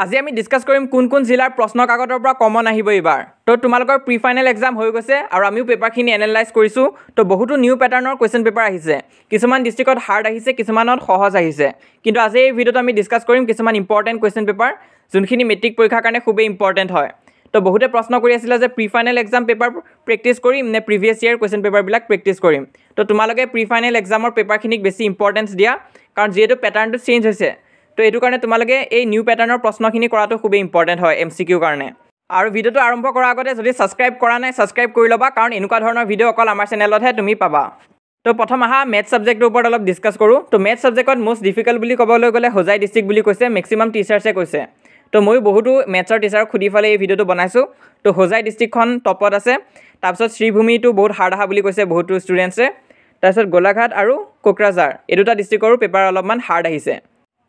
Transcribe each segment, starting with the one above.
আজি আমি ডিসকাস কৰিম কোন জিলাৰ প্ৰশ্ন কাকতৰ পৰা কমন আহিব এবাৰ তো তোমালোকৰ প্ৰি ফাইনেল এক্সাম হৈ গৈছে আৰু আমিও পেপাৰখিনি এনালাইজ কৰিছো তো বহুতো নিউ প্যাটাৰ্নৰ কোৱেশ্চন পেপাৰ আহিছে কিছুমান ডিস্ট্ৰিক্টত হাৰ্ড আহিছে কিছুমানত সহজ আহিছে কিন্তু আজি এই ভিডিওত আমি ডিসকাস কৰিম কিছুমান ইম্পৰ্টেন্ট কোৱেশ্চন পেপাৰ যোনখিনি মেট্ৰিক পৰীক্ষাৰ কাৰণে খুবেই ইম্পৰ্টেন্ট হয় তো বহুতে প্ৰশ্ন কৰি আছিল যে pre final exam paper practice কৰিম নে প্ৰিভিয়াস ইয়াৰ কোৱেশ্চন পেপাৰ বিলাক প্ৰেক্টিস কৰিম তো তোমালোকে প্ৰি ফাইনেল এক্সামৰ পেপাৰখিনিক বেছি ইম্পৰ্টেন্স দিয়া কাৰণ যেহেতু প্যাটাৰ্নটো চেঞ্জ হৈছে তো এটো কাৰণে তোমালোকে এই নিউ প্যাটাৰ্নৰ প্ৰশ্নখিনি কৰাটো খুবেই ইম্পৰ্টেন্ট হয় এমসিকিউ কাৰণে আৰু ভিডিওটো আৰম্ভ কৰাৰ আগতে যদি সাবস্ক্ৰাইব কৰা নাই সাবস্ক্ৰাইব কৰি লবা কাৰণ এনেকুৱা ধৰণৰ ভিডিও অকল আমাৰ চেনেলতহে তুমি পাবা তো প্ৰথম আহা মেথ সাবজেক্টৰ ওপৰত অলপ ডিসকাস কৰো তো মেথ সাবজেক্টত মোস্ট ডিফিকাল্ট বুলি ক'বলৈ গ'লে হোজাই ডিস্ট্ৰিক্ট বুলি কৈছে ম্যাক্সিমাম টিচাৰ্সে কৈছে তো মই বহুতো মেথছৰ টিচাৰক খুদি ফালে এই ভিডিওটো বনাইছো তো হোজাই ডিস্ট্ৰিক্টখন টপত আছে তাৰপিছত শ্ৰীভূমিটো বহুত হাৰ্ড আহা বুলি কৈছে বহুতো ষ্টুডেন্টছে তাৰপিছত গোলাঘাট আৰু কোকৰাঝাৰ এই দুটা ডিস্ট্ৰিক্টৰো পেপাৰ অলপমান হাৰ্ড আহিছে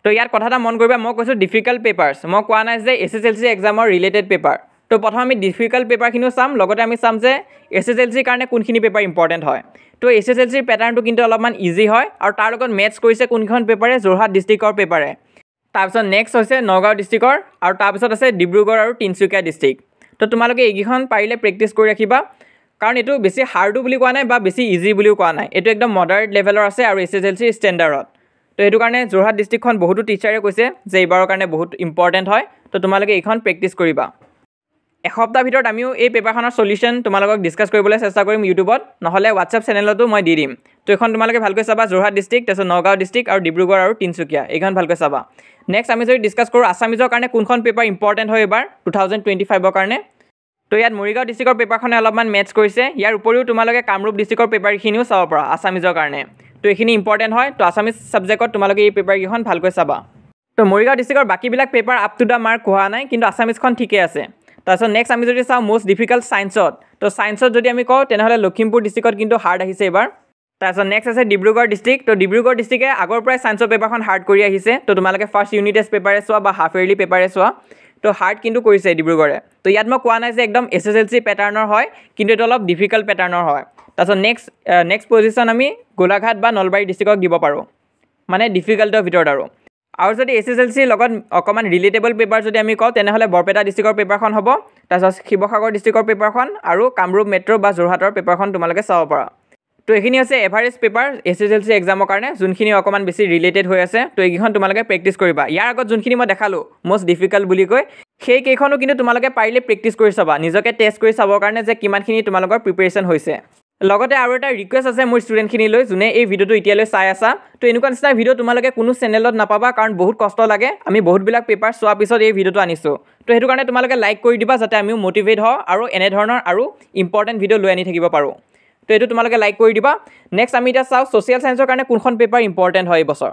তো ইয়াৰ কথা এটা মন কৰিবা মই কৈছো ডিফিকাল্ট পেপাৰছ মই কোৱা নাই যে এসএসএলসি এক্সামৰ ৰিলেটেড পেপাৰ তো প্ৰথম আমি ডিফিকাল্ট পেপাৰখিনিও চাম লগতে আমি চাম যে এসএসএলসি কাৰণে কোনখিনি পেপাৰ ইম্পৰ্টেন্ট হয় তো এসএসএলসিৰ প্যাটাৰ্নটো কিন্তু অলপমান ইজি হয় আৰু তাৰ লগত মেথছ কৰিছে কোনখন পেপাৰে যোৰহাট ডিস্ট্ৰিক্টৰ পেপাৰে তাৰপিছত নেক্সট হৈছে নগাঁও ডিস্ট্ৰিক্টৰ আৰু তাৰপিছত আছে ডিব্ৰুগড় আৰু তিনচুকীয়া ডিস্ট্ৰিক্ট তো তোমালোকে এইকেইখন পাৰিলে প্ৰেক্টিছ কৰি ৰাখিবা কাৰণ এটো বেছি হাৰ্ডো বুলি কোৱা নাই বা বেছি ইজি বুলিও কোৱা নাই এটো একদম মডাৰেট লেভেলৰ আছে আৰু এসএসএলসি ষ্টেণ্ডাৰ্ডত তো এটো কাৰণে যোৰহাট ডিস্ট্ৰিক্টখন বহুতো টিচাৰে কৈছে যে এইবাৰৰ কাৰণে বহুত ইম্পৰ্টেন্ট হয় তো তোমালোকে এইখন প্ৰেক্টিছ কৰিবা এসপ্তাহ ভিতৰত আমিও এই পেপাৰখনৰ সলিউশন তোমালোকক ডিসকাস কৰিবলৈ চেষ্টা কৰিম ইউটিউবত নহলে WhatsApp চেনেলতো মই দি দিম তো এখন তোমালোকে ভালকৈ চাবা যোৰহাট ডিস্ট্ৰিক্ট তাৰপিছত নগাঁও ডিস্ট্ৰিক্ট আৰু ডিব্ৰুগড় আৰু তিনচুকীয়া এইখন ভালকৈ চাবা নেক্সট আমি যদি ডিসকাস কৰো আসামিজৰ কাৰণে কোনখন পেপাৰ ইম্পৰ্টেন্ট হয় এবাৰ 2025ৰ কাৰণে তো ইয়াত মৰিগাঁও ডিস্ট্ৰিক্টৰ পেপাৰখনে অলপমান মেথছ কৰিছে ইয়াৰ উপৰিও তোমালোকে কামৰূপ ডিস্ট্ৰিক্টৰ পেপাৰখিনিও চাব পাৰা আসামিজৰ কাৰণে তো এইখিনি ইম্পৰ্টেন্ট হয় তো আসামিজ সাবজেক্টত তোমালোকে এই পেপাৰখন ভালকৈ চাবা তো মৰিগাঁও ডিস্ট্ৰিক্টৰ বাকিবিলাক paper up to the mark হোৱা নাই কিন্তু আসামিজখন ঠিকে আছে তাৰপিছত নেক্সট আমি যদি চাওঁ মোস্ট ডিফিকাল্ট সায়েন্সত তো সায়েন্সত যদি আমি কওঁ তেনেহলে লখিমপুৰ ডিস্ট্ৰিক্টত কিন্তু হাৰ্ড আহিছে এবাৰ তাৰপিছত নেক্সট আছে ডিব্ৰুগড় ডিস্ট্ৰিক্ট তো ডিব্ৰুগড় ডিস্ট্ৰিক্টে আগৰ পৰাই সায়েন্সৰ পেপাৰখন হাৰ্ড কৰি আহিছে তো তোমালোকে ফাৰ্স্ট ইউনিট টেষ্ট পেপাৰে চোৱা বা হাফ ইয়াৰলি পেপাৰে চোৱা তো হাৰ্ড কিন্তু কৰিছে ডিব্ৰুগড়ে তো ইয়াত মই কোৱা নাই যে একদম এসএসএলসি প্যাটাৰ্নৰ হয় কিন্তু এটা অলপ ডিফিকাল্ট প্যাটাৰ্নৰ হয় তাৰপিছত নেক্সট পজিশন আমি গোলাঘাট বা নলবাৰী ডিস্ট্ৰিক্টক দিব পাৰো মানে ডিফিকাল্টৰ ভিতৰত আৰু যদি এসএসএলসি লগত অকমান ৰিলেটেবল পেপাৰ যদি আমি কওঁ তেনেহলে বৰপেটা ডিস্ট্ৰিক্টৰ পেপাৰখন হ'ব তাৰপিছত শিৱসাগৰ ডিস্ট্ৰিক্টৰ পেপাৰখন আৰু কামৰূপ মেট্ৰ' বা যোৰহাটৰ পেপাৰখন তোমালোকে চাব পাৰা তো এইখিনি আছে এভাৰেজ পেপাৰ এসএসএলসি এক্সামৰ কাৰণে যোনখিনি অকমান বেছি ৰিলেটেড হৈ আছে তো এইখন তোমালোকে প্ৰেক্টিছ কৰিবা ইয়াৰ আগত যোনখিনি মই দেখালো মোস্ট ডিফিকাল্ট বুলি কৈ সেই কেইখনো কিন্তু তোমালোকে পাৰিলে প্ৰেক্টিছ কৰি চাবা নিজকে টেষ্ট কৰি চাবৰ কাৰণে যে কিমানখিনি তোমালোকৰ প্ৰিপাৰেচন হৈছে লগতে আৰু এটা ৰিকুৱেষ্ট আছে মোৰ ষ্টুডেণ্টখিনিলৈ যোনে এই ভিডিওটো এতিয়ালৈ চাই আছা তো এনেকুৱা নিচিনা ভিডিও তোমালোকে কোনো চেনেলত নাপাবা কাৰণ বহুত কষ্ট লাগে আমি বহুতবিলাক পেপাৰ চোৱাৰ পিছত এই ভিডিওটো আনিছোঁ তো সেইটো কাৰণে তোমালোকে লাইক কৰি দিবা যাতে আমিও মটিভেট হওঁ আৰু এনে ধৰণৰ আৰু ইম্পৰ্টেণ্ট ভিডিও লৈ আনি থাকিব পাৰোঁ তো এইটো তোমালোকে লাইক কৰি দিবা নেক্সট আমি এতিয়া চাওঁ ছ'চিয়েল ছায়েন্সৰ কাৰণে কোনখন পেপাৰ ইম্পৰ্টেণ্ট হয় এই বছৰ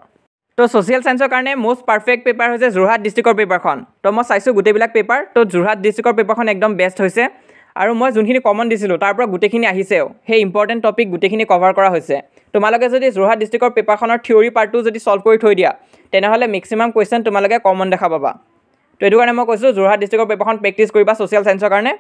তো ছ'চিয়েল ছায়েন্সৰ কাৰণে মোস্ট পাৰফেক্ট পেপাৰ হৈছে যোৰহাট ডিস্ট্ৰিক্টৰ পেপাৰখন তো মই চাইছোঁ গোটেইবিলাক পেপাৰ তো যোৰহাট ডিস্ট্ৰিক্টৰ পেপাৰখন একদম বেষ্ট হৈছে আৰু মই যোনখিনি কমন দিছিলোঁ তাৰ পৰা গোটেইখিনি আহিছেও সেই ইম্পৰ্টেণ্ট টপিক গোটেইখিনি কভাৰ কৰা হৈছে তোমালোকে যদি যোৰহাট ডিস্ট্ৰিক্টৰ পেপাৰখনৰ থিয়ৰী পাৰ্টটো যদি সলভ কৰি থৈ দিয়া তেনেহলে ম্যাক্সিমাম কোৱেশ্চন তোমালোকে কমন দেখা পাবা তো এইটো কাৰণে মই কৈছোঁ যোৰহাট ডিস্ট্ৰিক্টৰ পেপাৰখন প্ৰেক্টিছ কৰিবা ছ'চিয়েল ছায়েন্সৰ কাৰণে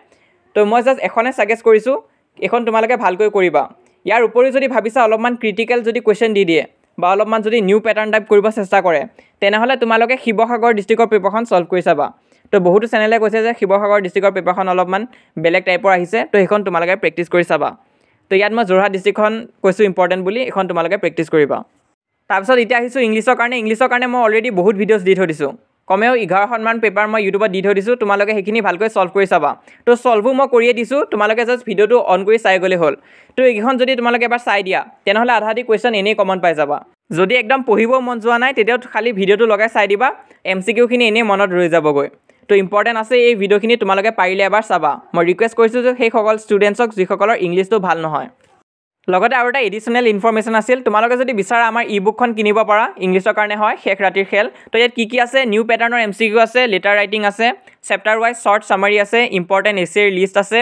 তো মই জাষ্ট এখনে সাজেষ্ট কৰিছোঁ এখন তোমালোকে ভালকৈ কৰিবা ইয়াৰ উপৰি যদি ভাবিছা অলপমান ক্ৰিটিকেল যদি কোৱেশ্চন দি দিয়ে বা অলপমান যদি নিউ প্যাটাৰ্ন টাইপ কৰিব চেষ্টা কৰে তেনেহলে তোমালোকে শিৱসাগৰ ডিস্ট্ৰিক্টৰ পেপাৰখন সলভ কৰি চাবা তো বহুতো চেনেলে কৈছে যে শিৱসাগৰ ডিস্ট্ৰিক্টৰ পেপাৰখন অলপমান বেলেগ টাইপৰ আহিছে তো সেইখন তোমালোকে প্ৰেক্টিছ কৰি চাবা তো ইয়াত মই যোৰহাট ডিস্ট্ৰিক্টখন কৈছোঁ ইম্পৰ্টেণ্ট বুলি এখন তোমালোকে প্ৰেক্টিছ কৰিবা তাৰপিছত এতিয়া আহিছোঁ ইংলিছৰ কাৰণে মই অলৰেডি বহুত ভিডিঅ'ছ দি থৈ দিছোঁ কমেও 11খনমান পেপাৰ মই ইউটিউবত দি থৈ দিছোঁ তোমালোকে সেইখিনি ভালকৈ সলভ কৰি চাবা তো সলভো মই কৰিয়ে দিছোঁ তোমালোকে জাষ্ট ভিডিঅ'টো অন কৰি চাই গ'লে হ'ল তো এইখন যদি তোমালোকে এবাৰ চাই দিয়া তেনেহলে আধা আধি কুৱেশ্চন এনেই কমন পাই যাবা যদি একদম পঢ়িব মন যোৱা নাই তেতিয়াও খালি ভিডিঅ'টো লগাই চাই দিবা এমচিকিউখিনি এনেই মনত ৰৈ যাবগৈ তো ইম্পৰ্টেণ্ট আছে এই ভিডিঅ'খিনি তোমালোকে পাৰিলে এবাৰ চাবা মই ৰিকুৱেষ্ট কৰিছোঁ যে সেইসকল ষ্টুডেণ্টছক যিসকলৰ ইংলিছটো ভাল নহয় লগতে আৰু এটা এডিশ্যনেল ইনফৰমেশ্যন আছিল তোমালোকে যদি বিচাৰা আমাৰ ই বুকখন কিনিব পাৰা ইংলিছৰ কাৰণে হয় শেষ ৰাতিৰ খেল তো ইয়াত কি আছে নিউ প্যাটাৰ্নৰ এমচিকিউ আছে লেটাৰ ৰাইটিং আছে চেপ্টাৰ ৱাইজ শ্বৰ্ট চামাৰি আছে ইম্পৰ্টেণ্ট এছেৰ লিষ্ট আছে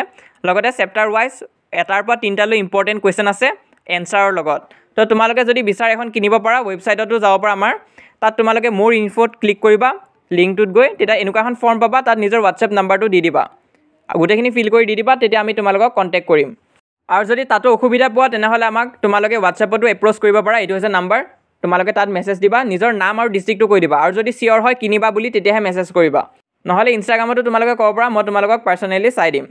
লগতে চেপ্টাৰ ৱাইজ এটাৰ পৰা তিনিটালৈ ইম্পৰ্টেণ্ট কুৱেশ্চন আছে এনচাৰৰ লগত তো তোমালোকে যদি বিচাৰা এখন কিনিব পাৰা ৱেবছাইটতো যাব পাৰা আমাৰ তাত তোমালোকে মোৰ ইনফোত ক্লিক কৰিবা লিংকটোত গৈ তেতিয়া এনেকুৱা এখন ফৰ্ম পাবা তাত নিজৰ WhatsApp নাম্বাৰটো দি দিবা গোটেইখিনি ফিল কৰি দি দিবা তেতিয়া আমি তোমালোকক কণ্টেক্ট কৰিম আৰু যদি তাতো অসুবিধা পোৱা তেনেহলে আমাক তোমালোকে WhatsAppতো এপ্ৰ'চ কৰিব পাৰা এইটো হৈছে নাম্বাৰ তোমালোকে তাত মেছেজ দিবা নিজৰ নাম আৰু ডিস্ট্ৰিক্টটো কৈ দিবা আৰু যদি সিওৰ হয় কিনিবা বুলি তেতিয়াহে মেছেজ কৰিবা নহ'লে ইনষ্টাগ্ৰামতো তোমালোকে ক'ব পৰা, মই তোমালোকক পাৰ্চনেলি চাই দিম।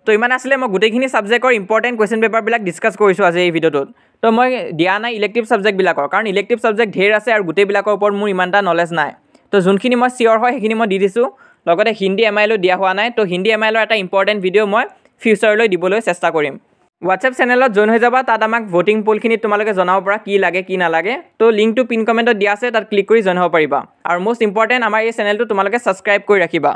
তো ইমান আছিলে, মই গোটেইখিনি ছাবজেক্টৰ ইম্পৰ্টেণ্ট কুৱেশ্যন পেপাৰবিলাক ডিছকাছ কৰিছোঁ আজি এই ভিডিঅ'টোত। তো মই দিয়া নাই ইলেক্টিভ ছাবজেক্টবিলাকৰ, কাৰণ ইলেক্টিভ ছাবজেক্ট ধেৰ আছে আৰু গোটেইবিলাকৰ ওপৰত মোৰ ইমান এটা নলেজ নাই। তো যোনখিনি মই চিয়'ৰ হয় সেইখিনি মই দি দিছোঁ। লগতে হিন্দী MIL দিয়া হোৱা নাই। তো হিন্দী MIL এটা ইম্পৰ্টেণ্ট ভিডিঅ' মই ফিউচাৰলৈ দিবলৈ চেষ্টা কৰিম। হোৱাটছএপ চেনেলত জইন হৈ যাবা, তাত আমাক ভোটিং পলখিনিত তোমালোকে জনাব পৰা কি লাগে কি নালাগে। তো লিংকটো পিন কমেণ্টত দিয়া আছে, তাত ক্লিক কৰি জইন হ'ব পাৰিবা। আৰু মষ্ট ইম্পৰ্টেণ্ট, আমাৰ এই চেনেলটো তোমালোকে ছাবস্ক্ৰাইব কৰি ৰাখিবা।